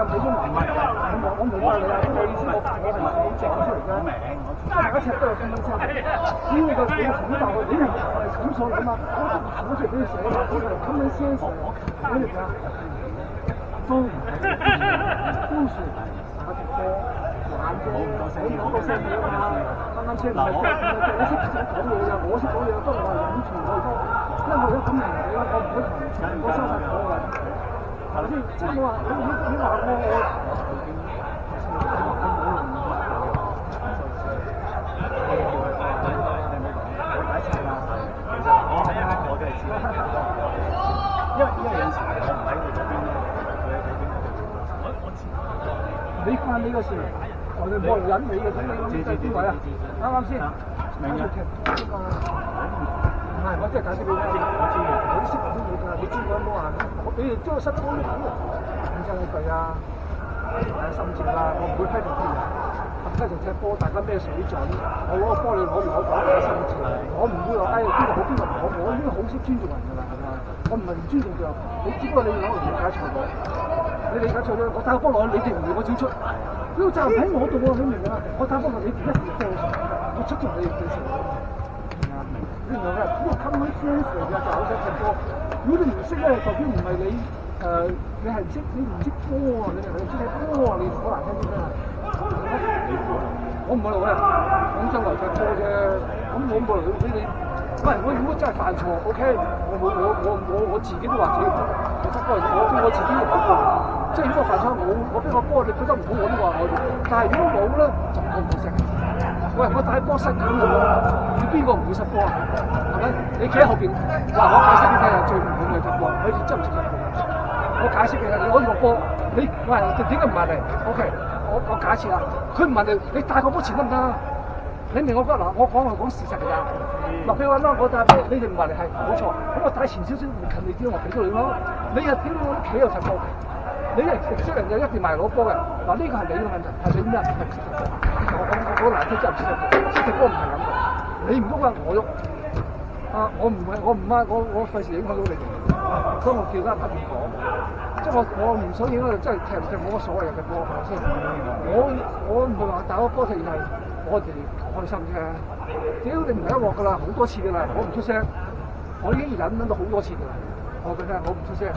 俾咗文物，我明白你啊，即係意思我係你整出嚟嘅，大家尺都有分分差，只要個你統籌佢，你係咁數㗎嘛，我就俾你寫啦，呢個係 common sense 嚟，你明唔明啊？都唔係，都算打條波。玩啫，我講個聲嘅嘛，啱啱先唔係我識講嘢㗎，我識講嘢，不過我係隱傳我多，因為我而家咁明你啦，我唔會同全部收曬火㗎，係咪先？即係你話你話我因為有時我唔喺佢嗰邊咧，佢喺邊我知。你關呢個事，我哋冇人引你嘅，咁你邊位啊？啱啱先？明嘅。唔係，我真係解釋俾你聽。我知嘅，我都識啲嘢㗎。你知我有冇話？你哋將個失波咁真係對啊！甚至啦，我唔會批評啲人。合雞就踢波，大家咩水準？我攞個波你攞唔攞講嘅心智，我唔會話邊個好邊個唔好，我應該好識尊重人㗎啦，係咪？我唔係唔尊重佢，你只不過你攞嚟理解錯咗，你理解錯咗，我打個波落去，你哋唔嚟我照出，呢個責任喺我度喎，你明唔明啊？我打波落你點一定要波，我出咗你嘅事，你明唔明啊？呢個 common sense 嚟㗎，就好識踢波。如果你唔識咧，代表唔係你你係唔識，你唔識波啊！你唔識踢波啊！你好難聽啲咩啊？我唔係路嘅，廣州嚟踢波啫，咁我冇嚟俾你。喂，我如果真係犯錯 ，OK，我自己都話自己唔得，我自己要保護。即係如果犯錯，我俾個波你覺得唔好，我都話我。但係如果冇咧，就我唔識。喂，我帶波失咁嘅喎，你邊個唔會失波啊？係咪？你企喺後邊，話我解釋俾你聽係最唔好嘅踢波，佢哋真唔識踢波。我解釋俾你，你攞住個波，你喂點解唔問你 ？OK，我假設啦，佢唔問你，你帶個波前得唔得啊？你明我講嗱，我講事實㗎。嗱，譬如話啦，我帶波，你哋唔話你係冇錯，咁我帶前少少近你啲，我俾咗你咯。你又點我屋企又踢波？你係識人就一定埋攞波嘅。嗱，呢個係你嘅問題，係你咩？係唔識踢波。我難聽真係唔識踢波，識踢波唔係咁嘅。你唔喐啊，我喐。啊，我唔係，我費事影響到你哋。所以我叫家人不斷講，即係我唔想影響到，真係踢唔踢冇乜所謂嘅波，係咪先？我唔係話打個波踢係。我哋開心啫！屌你唔係一鑊㗎啦，好多次㗎啦，我唔出聲，我已經忍到好多次㗎啦，我覺得我唔出聲。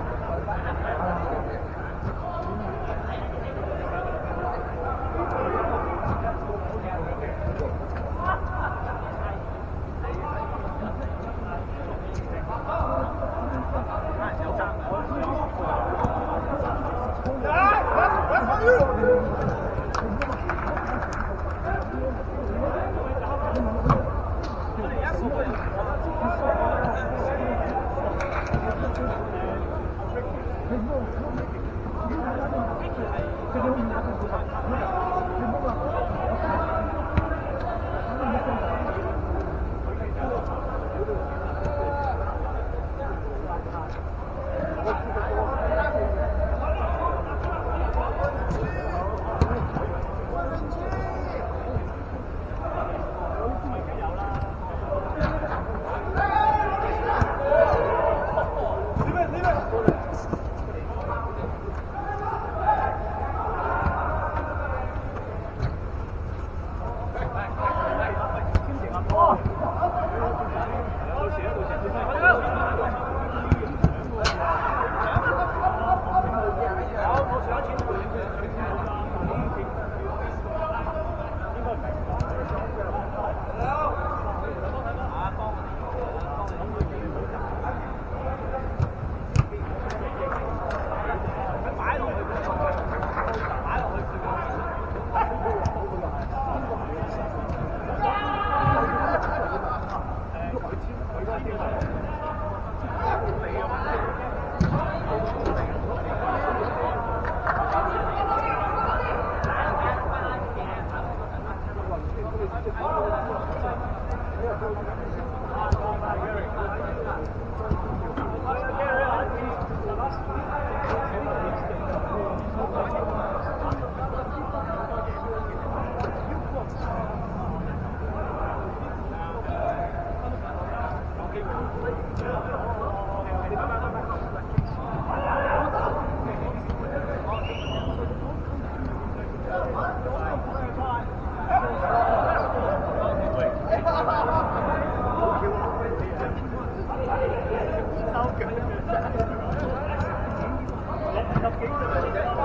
邊個啊？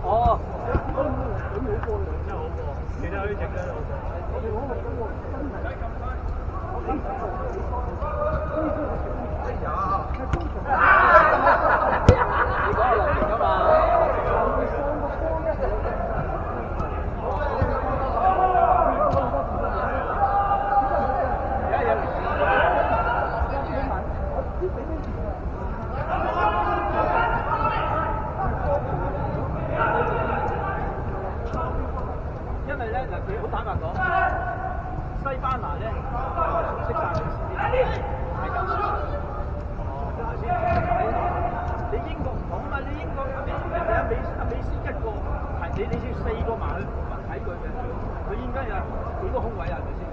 哦。好過嘅。真係好過，其他嗰啲整得好過。我哋攞嚟嗰個真係，我幾時做幾多？哎呀，係通常。你講係流程㗎嘛？你放個波咧係有正常。因為咧嗱，佢好坦白講，西班牙咧熟悉晒佢先啲，係咁。哦，係咪先？你英國唔同啊嘛，你英國人哋美斯一個係你要4個埋去睇佢嘅，佢應該有幾個空位啊？係咪先？